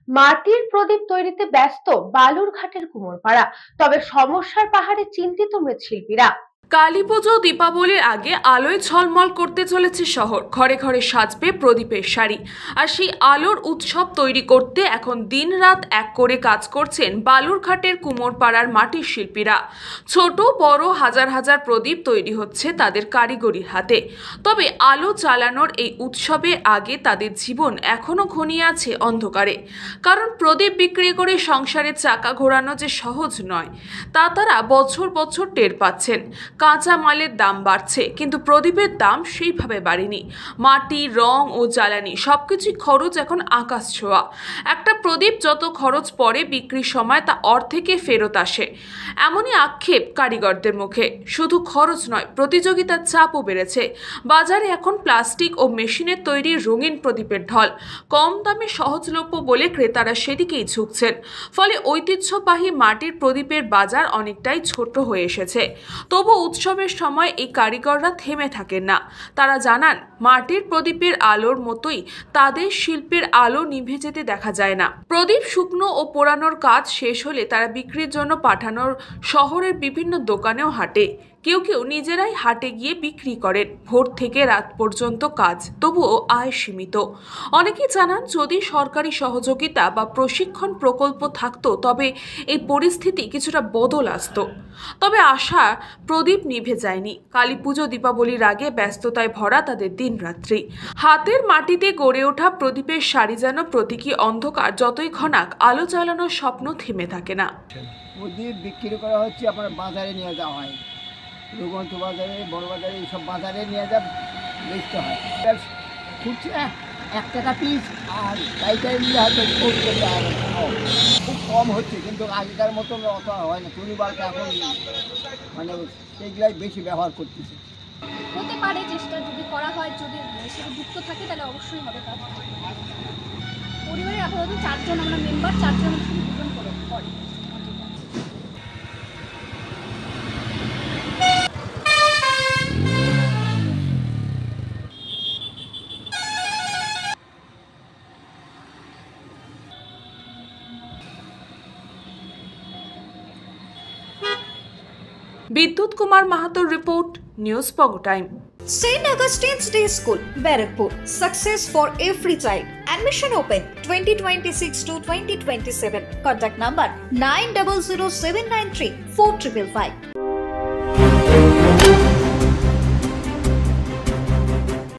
মাটির প্রদীপ তৈরিতে ব্যস্ত বালুরঘাটের কুমোরপাড়া, তবে সমস্যার পাহাড়ে চিন্তিত মৃৎশিল্পীরা। কালীপুজো দীপাবলির আগে আলোয় ঝলমল করতে চলেছে শহর। ঘরে ঘরে সাজবে প্রদীপের সারি। আর সেই আলোর উৎসব তৈরি করতে এখন দিনরাত এক করে কাজ করছেন বালুরঘাটের কুমোরপাড়ার মাটির শিল্পীরা। ছোট বড় হাজার হাজার প্রদীপ তৈরি হচ্ছে তাদের কারিগরির হাতে। তবে আলো জ্বালানোর এই উৎসবের আগে তাদের জীবন এখনো ঘনিয়ে আছে অন্ধকারে। কারণ প্রদীপ বিক্রি করে সংসারের চাকা ঘোরানো যে সহজ নয়, তা তারা বছর বছর টের পাচ্ছেন। কাঁচা মালের দাম বাড়ছে, কিন্তু প্রদীপের দাম সেইভাবে বাড়েনি। মাটি, রং ও জ্বালানি সবকিছুই খরচ এখন আকাশ ছোঁয়া। একটা প্রদীপ যত খরচ পড়ে, বিক্রির সময় তা অর্ধেকে ফেরত আসে। এমনই আক্ষেপ কারিগরদের মুখে। শুধু খরচ নয়, প্রতিযোগিতার চাপও বেড়েছে। বাজারে এখন প্লাস্টিক ও মেশিনের তৈরি রঙিন প্রদীপের ঢল। কম দামে সহজলভ্য বলে ক্রেতারা সেদিকেই ঝুঁকছেন। ফলে ঐতিহ্যবাহী মাটির প্রদীপের বাজার অনেকটাই ছোট হয়ে এসেছে। তবু উৎসবের সময় এই কারিগররা থেমে থাকেন না। তারা জানান, মাটির প্রদীপের আলোর মতোই তাদের শিল্পের আলো নিভে যেতে দেখা যায় না। প্রদীপ শুকনো ও পোড়ানোর কাজ শেষ হলে তারা বিক্রির জন্য পাঠানোর শহরের বিভিন্ন দোকানেও হাঁটে। কেউ কেউ নিজেরাই হাটে গিয়ে বিক্রি করেন। ভোর থেকে রাত পর্যন্ত কাজ, তবুও আয় সীমিত। অনেকেই জানান, যদি সরকারি সহযোগিতা বা প্রশিক্ষণ প্রকল্প থাকতো তবে এই পরিস্থিতি কিছুটা বদল আসতো। তবে আশা প্রদীপ নিভে যায়নি। কালীপুজো দীপাবলির আগে ব্যস্ততায় ভরা তাদের দিনরাত্রি। হাতের মাটিতে গড়ে ওঠা প্রদীপের সারি যেন প্রতীকী অন্ধকার। যতই ঘনাক, আলো জ্বালানোর স্বপ্ন থেমে থাকে না। প্রদীপ বিক্রি করা হচ্ছে, আপনার বাজারে নিয়ে যাওয়া হয়, রঘুনাথ বাজারে, বড় বাজারে, এইসব বাজারে নিয়ে যা বেচতে হয়। খুঁজছে 1 টাকা পিস, আর পাইকারি নিলে হয়তো 70 টাকা। খুব কম হচ্ছে, কিন্তু আগেকার মতন অত হয় না। পরিবারটা এখন মানে সেইগুলাই বেশি ব্যবহার করতেছে। হতে পারে, চেষ্টা যদি করা হয়, যদি সেটা যুক্ত থাকে তাহলে অবশ্যই হবে। কাজ পরিবারে আপাতত 4 জন আমরা মেম্বার, 4 জনের শুধু 2 জন করে। বিদ্যুৎ কুমার মাহাতোর রিপোর্ট, নিউজ পগো time. St. Augustine's Day School, Barakpur. Success for every child. Admission open 2026 to 2027. Contact number 900793 4555.